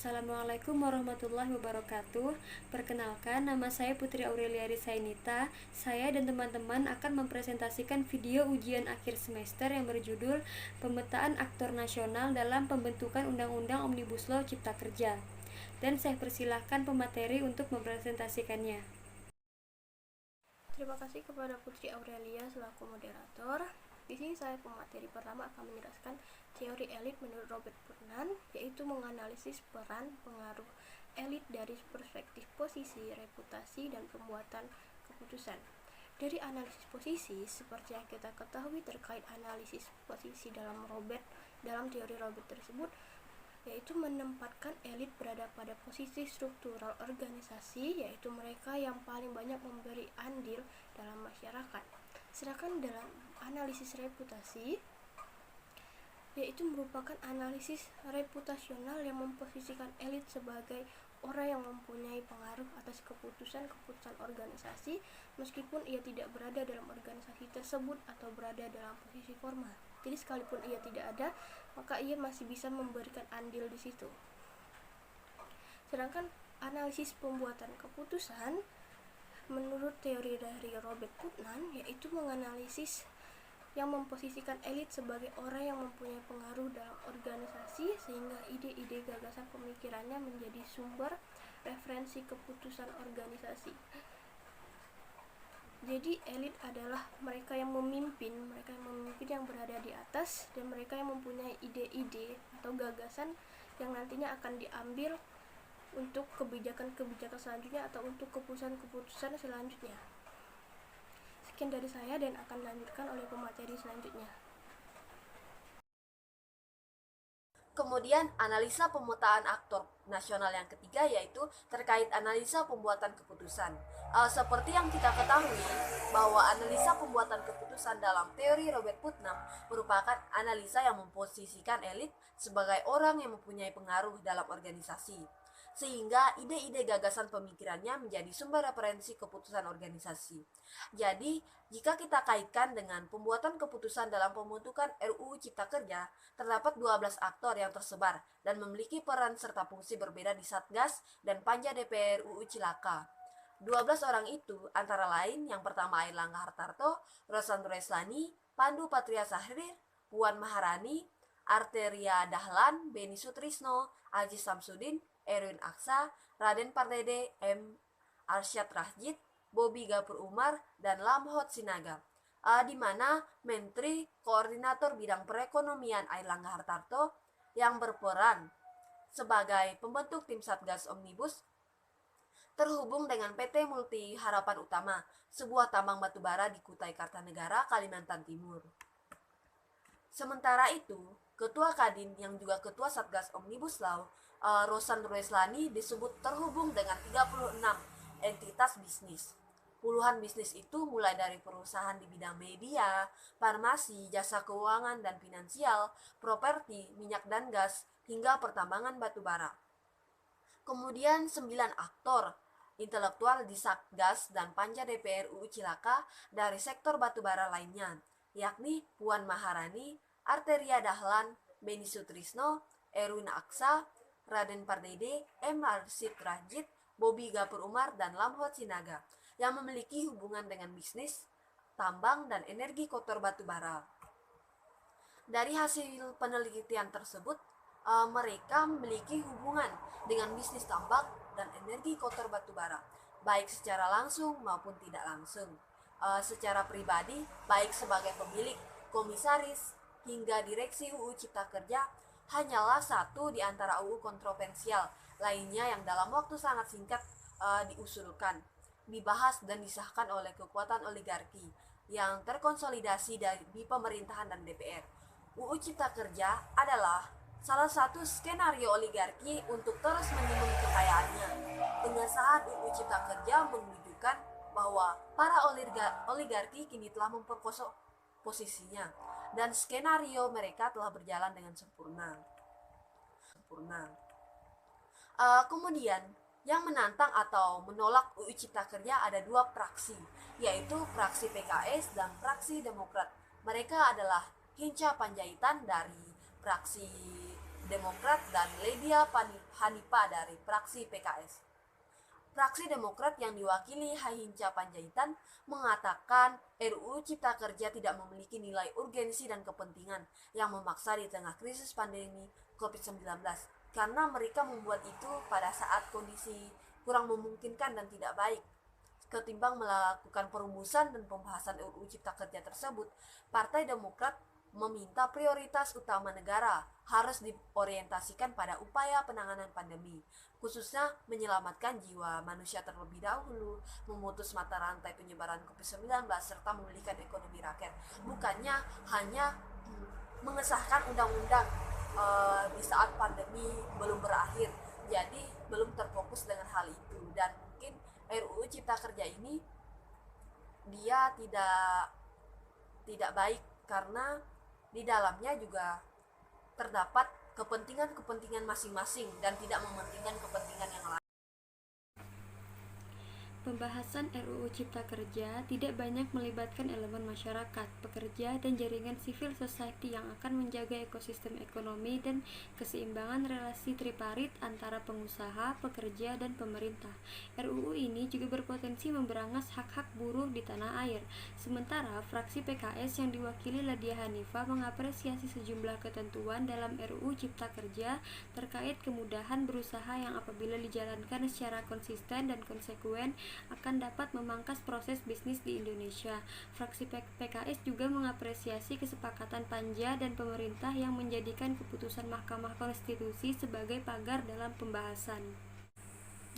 Assalamualaikum warahmatullahi wabarakatuh. Perkenalkan, nama saya Putri Aurelia Risainita. Saya dan teman-teman akan mempresentasikan video ujian akhir semester yang berjudul Pemetaan Aktor Nasional dalam Pembentukan Undang-Undang Omnibus Law Cipta Kerja. Dan saya persilahkan pemateri untuk mempresentasikannya. Terima kasih kepada Putri Aurelia selaku moderator. Di sini saya pemateri pertama akan menjelaskan teori elit menurut Robert Putnam, yaitu menganalisis peran pengaruh elit dari perspektif posisi, reputasi, dan pembuatan keputusan. Dari analisis posisi, seperti yang kita ketahui terkait analisis posisi dalam teori Robert tersebut, yaitu menempatkan elit berada pada posisi struktural organisasi, yaitu mereka yang paling banyak memberi andil dalam masyarakat. Sedangkan dalam analisis reputasi, yaitu merupakan analisis reputasional yang memposisikan elit sebagai orang yang mempunyai pengaruh atas keputusan-keputusan organisasi meskipun ia tidak berada dalam organisasi tersebut atau berada dalam posisi formal. Jadi sekalipun ia tidak ada, maka ia masih bisa memberikan andil di situ. Sedangkan analisis pembuatan keputusan menurut teori dari Robert Putnam, yaitu menganalisis yang memposisikan elit sebagai orang yang mempunyai pengaruh dalam organisasi sehingga ide-ide gagasan pemikirannya menjadi sumber referensi keputusan organisasi. Jadi elit adalah mereka yang memimpin yang berada di atas, dan mereka yang mempunyai ide-ide atau gagasan yang nantinya akan diambil untuk kebijakan-kebijakan selanjutnya atau untuk keputusan-keputusan selanjutnya. Sekian dari saya dan akan dilanjutkan oleh pemateri selanjutnya. Kemudian analisa pemetaan aktor nasional yang ketiga yaitu terkait analisa pembuatan keputusan. Seperti yang kita ketahui bahwa analisa pembuatan keputusan dalam teori Robert Putnam merupakan analisa yang memposisikan elit sebagai orang yang mempunyai pengaruh dalam organisasi, sehingga ide-ide gagasan pemikirannya menjadi sumber referensi keputusan organisasi. Jadi, jika kita kaitkan dengan pembuatan keputusan dalam pembentukan RUU Cipta Kerja, terdapat 12 aktor yang tersebar dan memiliki peran serta fungsi berbeda di Satgas dan Panja DPR UU Cilaka. 12 orang itu antara lain yang pertama Airlangga Hartarto, Rosan Roslani, Pandu Patria Sahrir, Puan Maharani, Arteria Dahlan, Beni Sutrisno, Aziz Samsudin, Erwin Aksa, Raden Pardede, M. Arsyad Rashid, Bobi Gafur Umar, dan Lamhot Sinaga, di mana Menteri Koordinator Bidang Perekonomian Airlangga Hartarto yang berperan sebagai pembentuk tim Satgas Omnibus terhubung dengan PT Multi Harapan Utama, sebuah tambang batubara di Kutai Kartanegara, Kalimantan Timur. Sementara itu, Ketua Kadin yang juga Ketua Satgas Omnibus Law, Rosan Roslani, disebut terhubung dengan 36 entitas bisnis. Puluhan bisnis itu mulai dari perusahaan di bidang media, farmasi, jasa keuangan dan finansial, properti, minyak dan gas, hingga pertambangan batubara. Kemudian 9 aktor intelektual di Satgas dan Panja DPR UU Cilaka dari sektor batubara lainnya, yakni Puan Maharani, Arteria Dahlan, Beni Sutrisno, Erwin Aksa, Raden Pardede, M. Arsyad Rashid, Bobi Gafur Umar, dan Lamhot Sinaga, yang memiliki hubungan dengan bisnis, tambang, dan energi kotor batubara. Dari hasil penelitian tersebut, mereka memiliki hubungan dengan bisnis tambang dan energi kotor batubara, baik secara langsung maupun tidak langsung. Secara pribadi, baik sebagai pemilik, komisaris, hingga direksi UU Cipta Kerja, hanyalah satu di antara UU kontroversial lainnya yang dalam waktu sangat singkat diusulkan, dibahas dan disahkan oleh kekuatan oligarki yang terkonsolidasi di pemerintahan dan DPR. UU Cipta Kerja adalah salah satu skenario oligarki untuk terus menimbun kekayaannya. Pengesahan UU Cipta Kerja menunjukkan bahwa para oligarki kini telah memperkosa posisinya dan skenario mereka telah berjalan dengan sempurna. Kemudian yang menantang atau menolak UU Cipta Kerja ada dua fraksi, yaitu fraksi PKS dan fraksi Demokrat. Mereka adalah Hinca Panjaitan dari fraksi Demokrat, dan Ledia Hanipa dari fraksi PKS. Fraksi Demokrat yang diwakili Hinca Panjaitan mengatakan RUU Cipta Kerja tidak memiliki nilai urgensi dan kepentingan yang memaksa di tengah krisis pandemi COVID-19 karena mereka membuat itu pada saat kondisi kurang memungkinkan dan tidak baik. Ketimbang melakukan perumusan dan pembahasan RUU Cipta Kerja tersebut, Partai Demokrat meminta prioritas utama negara harus diorientasikan pada upaya penanganan pandemi, khususnya menyelamatkan jiwa manusia terlebih dahulu, memutus mata rantai penyebaran COVID-19, serta memulihkan ekonomi rakyat. Bukannya hanya mengesahkan undang-undang di saat pandemi belum berakhir, jadi belum terfokus dengan hal itu. Dan mungkin RUU Cipta Kerja ini dia tidak baik karena di dalamnya juga terdapat kepentingan-kepentingan masing-masing dan tidak mementingkan kepentingan yang lain. Pembahasan RUU Cipta Kerja tidak banyak melibatkan elemen masyarakat, pekerja, dan jaringan civil society yang akan menjaga ekosistem ekonomi dan keseimbangan relasi triparit antara pengusaha, pekerja, dan pemerintah. RUU ini juga berpotensi memberangus hak-hak buruh di tanah air. Sementara, fraksi PKS yang diwakili Ledia Hanifa mengapresiasi sejumlah ketentuan dalam RUU Cipta Kerja terkait kemudahan berusaha yang apabila dijalankan secara konsisten dan konsekuen akan dapat memangkas proses bisnis di Indonesia. Fraksi PKS juga mengapresiasi kesepakatan Panja dan pemerintah yang menjadikan keputusan Mahkamah Konstitusi sebagai pagar dalam pembahasan.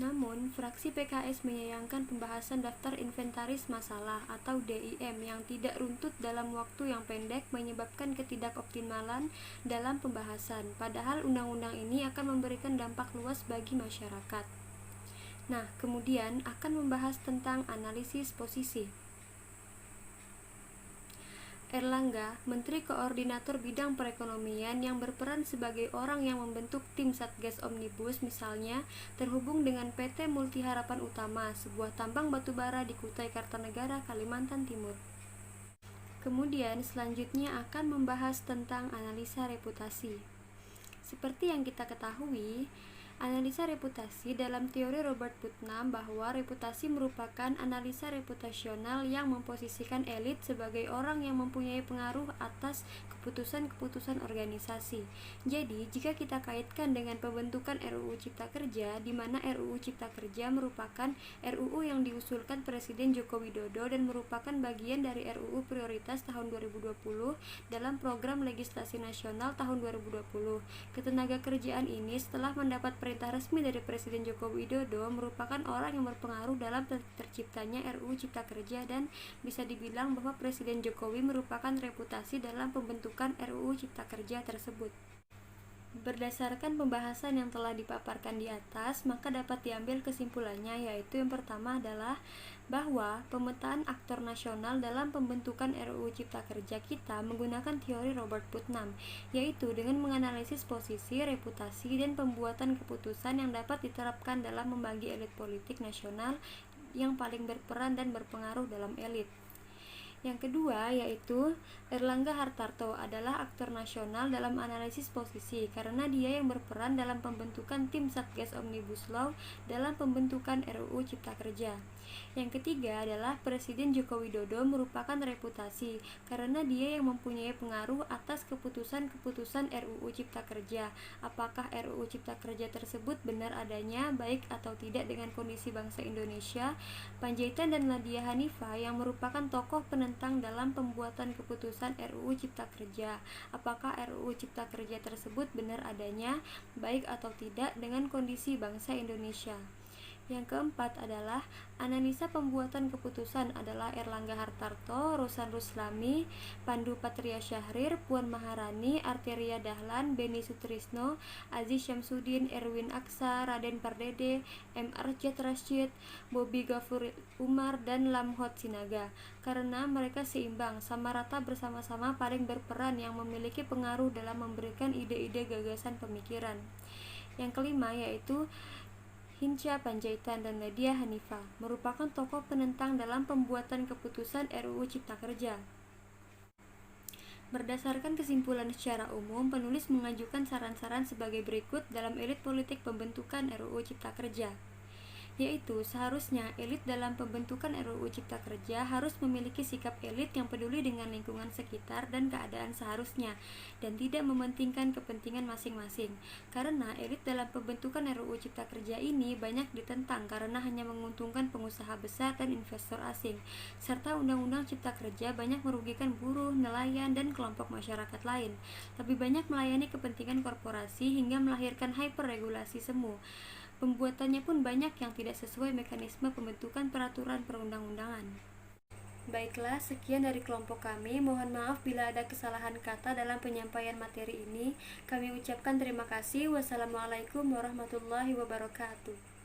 Namun, fraksi PKS menyayangkan pembahasan daftar inventaris masalah atau DIM yang tidak runtut dalam waktu yang pendek menyebabkan ketidakoptimalan dalam pembahasan, padahal undang-undang ini akan memberikan dampak luas bagi masyarakat. Nah, kemudian akan membahas tentang analisis posisi. Erlangga, Menteri Koordinator Bidang Perekonomian yang berperan sebagai orang yang membentuk tim Satgas Omnibus misalnya, terhubung dengan PT Multi Harapan Utama, sebuah tambang batubara di Kutai Kartanegara, Kalimantan Timur. Kemudian selanjutnya akan membahas tentang analisa reputasi. Seperti yang kita ketahui, analisa reputasi dalam teori Robert Putnam bahwa reputasi merupakan analisa reputasional yang memposisikan elit sebagai orang yang mempunyai pengaruh atas keputusan-keputusan organisasi. Jadi, jika kita kaitkan dengan pembentukan RUU Cipta Kerja, di mana RUU Cipta Kerja merupakan RUU yang diusulkan Presiden Joko Widodo dan merupakan bagian dari RUU Prioritas tahun 2020 dalam Program Legislasi Nasional tahun 2020. Ketenaga kerjaan ini setelah mendapat perintah resmi dari Presiden Joko Widodo merupakan orang yang berpengaruh dalam terciptanya RUU Cipta Kerja, dan bisa dibilang bahwa Presiden Jokowi merupakan reputasi dalam pembentukan RUU Cipta Kerja tersebut. Berdasarkan pembahasan yang telah dipaparkan di atas, maka dapat diambil kesimpulannya, yaitu yang pertama adalah bahwa pemetaan aktor nasional dalam pembentukan RUU Cipta Kerja kita menggunakan teori Robert Putnam, yaitu dengan menganalisis posisi, reputasi, dan pembuatan keputusan yang dapat diterapkan dalam membagi elit politik nasional yang paling berperan dan berpengaruh dalam elit. Yang kedua yaitu Erlangga Hartarto adalah aktor nasional dalam analisis posisi karena dia yang berperan dalam pembentukan tim Satgas Omnibus Law dalam pembentukan RUU Cipta Kerja. Yang ketiga adalah Presiden Joko Widodo merupakan reputasi karena dia yang mempunyai pengaruh atas keputusan-keputusan RUU Cipta Kerja. Apakah RUU Cipta Kerja tersebut benar adanya, baik atau tidak dengan kondisi bangsa Indonesia. Panjaitan dan Ledia Hanifa yang merupakan tokoh penentang dalam pembuatan keputusan RUU Cipta Kerja. Apakah RUU Cipta Kerja tersebut benar adanya, baik atau tidak dengan kondisi bangsa Indonesia. Yang keempat adalah analisa pembuatan keputusan adalah Erlangga Hartarto, Rosan Ruslami, Pandu Patria Syahrir, Puan Maharani, Arteria Dahlan, Beni Sutrisno, Aziz Syamsuddin, Erwin Aksa, Raden Pardede, M. Arsyad Rashid, Bobi Gafur Umar, dan Lamhot Sinaga. Karena mereka seimbang, sama rata bersama-sama paling berperan yang memiliki pengaruh dalam memberikan ide-ide gagasan pemikiran. Yang kelima yaitu Hinca Panjaitan dan Ledia Hanifa merupakan tokoh penentang dalam pembuatan keputusan RUU Cipta Kerja. Berdasarkan kesimpulan secara umum, penulis mengajukan saran-saran sebagai berikut dalam elit politik pembentukan RUU Cipta Kerja, yaitu seharusnya elit dalam pembentukan RUU Cipta Kerja harus memiliki sikap elit yang peduli dengan lingkungan sekitar dan keadaan seharusnya, dan tidak mementingkan kepentingan masing-masing. Karena elit dalam pembentukan RUU Cipta Kerja ini banyak ditentang karena hanya menguntungkan pengusaha besar dan investor asing, serta Undang-Undang Cipta Kerja banyak merugikan buruh, nelayan, dan kelompok masyarakat lain. Lebih banyak melayani kepentingan korporasi hingga melahirkan hyperregulasi semu. Pembuatannya pun banyak yang tidak sesuai mekanisme pembentukan peraturan perundang-undangan. Baiklah, sekian dari kelompok kami. Mohon maaf bila ada kesalahan kata dalam penyampaian materi ini. Kami ucapkan terima kasih. Wassalamualaikum warahmatullahi wabarakatuh.